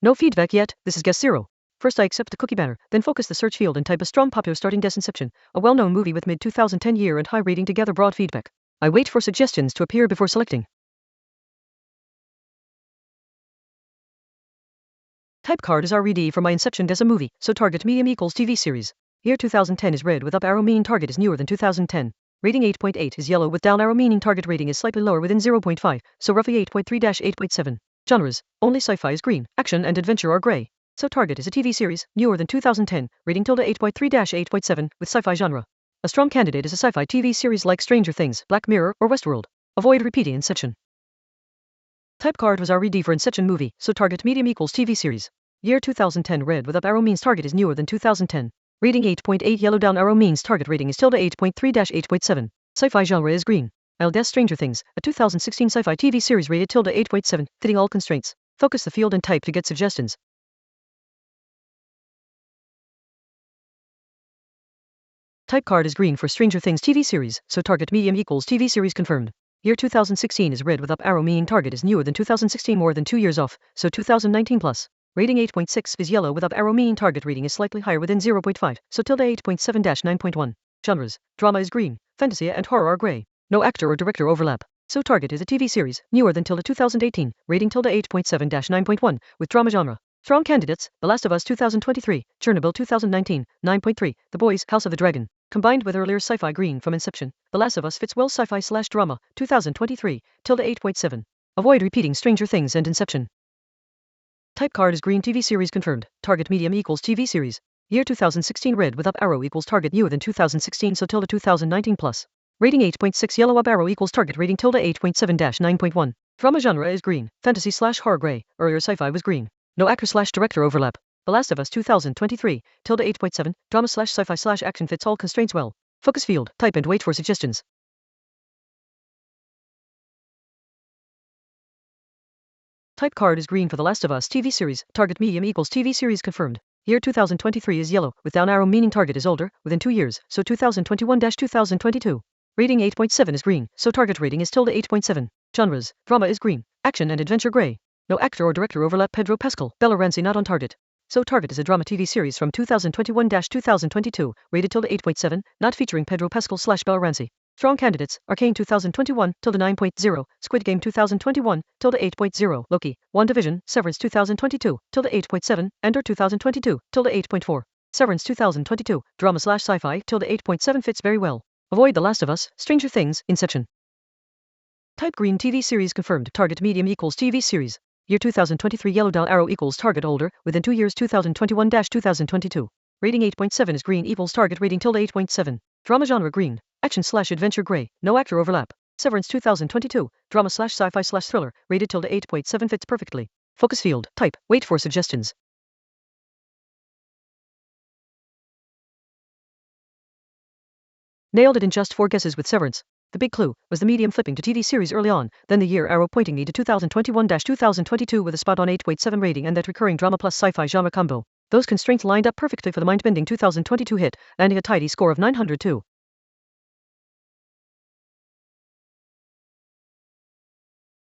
No feedback yet, this is guess 0. First I accept the cookie banner, then focus the search field and type a strong popular starting Inception, a well-known movie with mid-2010 year and high rating to gather broad feedback. I wait for suggestions to appear before selecting. Type card is RED for my Inception as a movie, so target medium equals TV series. Year 2010 is red with up arrow meaning target is newer than 2010. Rating 8.8 is yellow with down arrow meaning target rating is slightly lower within 0.5, so roughly 8.3-8.7. Genres, only sci-fi is green, action and adventure are gray. So target is a TV series, newer than 2010, rating 8.3-8.7 with sci-fi genre. A strong candidate is a sci-fi TV series like Stranger Things, Black Mirror, or Westworld. Avoid repeating Inception. Type card was RED for Inception movie, so target medium equals TV series. Year 2010 red with up arrow means target is newer than 2010. Rating 8.8 yellow down arrow means target rating is 8.3-8.7. Sci-fi genre is green. I'll guess Stranger Things, a 2016 sci-fi TV series rated 8.7, fitting all constraints. Focus the field and type to get suggestions. Type card is green for Stranger Things TV series, so target medium equals TV series confirmed. Year 2016 is red with up arrow meaning target is newer than 2016 more than 2 years off, so 2019 plus. Rating 8.6 is yellow with up arrow meaning target rating is slightly higher within 0.5, so 8.7-9.1. Genres, drama is green, fantasy and horror are gray. No actor or director overlap. So target is a TV series, newer than 2018, rating 8.7-9.1, with drama genre. Strong candidates, The Last of Us 2023, Chernobyl 2019, 9.3, The Boys, House of the Dragon. Combined with earlier sci-fi green from Inception, The Last of Us fits well sci-fi/drama, 2023, 8.7. Avoid repeating Stranger Things and Inception. Type card is green TV series confirmed, target medium equals TV series. Year 2016 red with up arrow equals target newer than 2016 so 2019 plus. Rating 8.6 yellow up arrow equals target rating 8.7-9.1. Drama genre is green, fantasy/horror gray, earlier sci-fi was green. No actor/director overlap. The Last of Us 2023, 8.7, drama/sci-fi/action fits all constraints well. Focus field, type and wait for suggestions. Type card is green for The Last of Us TV series, target medium equals TV series confirmed. Year 2023 is yellow, with down arrow meaning target is older, within 2 years, so 2021-2022. Rating 8.7 is green, so target rating is 8.7. Genres, drama is green, action and adventure gray. No actor or director overlap. Pedro Pascal, Bella Ramsey not on target. So target is a drama TV series from 2021-2022, rated 8.7, not featuring Pedro Pascal/Bella Ramsey. Strong candidates, Arcane 2021, 9.0, Squid Game 2021, 8.0, Loki, WandaVision, Severance 2022, 8.7, Ender 2022, 8.4. Severance 2022, drama/sci-fi, 8.7 fits very well. Avoid The Last of Us, Stranger Things, Inception. Type green TV series confirmed, target medium equals TV series. Year 2023 yellow down arrow equals target older, within 2 years 2021-2022. Rating 8.7 is green equals target rating 8.7. Drama genre green, action/adventure gray, no actor overlap. Severance 2022, drama/sci-fi/thriller, rated 8.7 fits perfectly. Focus field, type, wait for suggestions. Nailed it in just 4 guesses with Severance. The big clue was the medium flipping to TV series early on, then the year arrow pointing me to 2021-2022 with a spot on 8.7 rating and that recurring drama plus sci-fi genre combo. Those constraints lined up perfectly for the mind-bending 2022 hit, landing a tidy score of 902.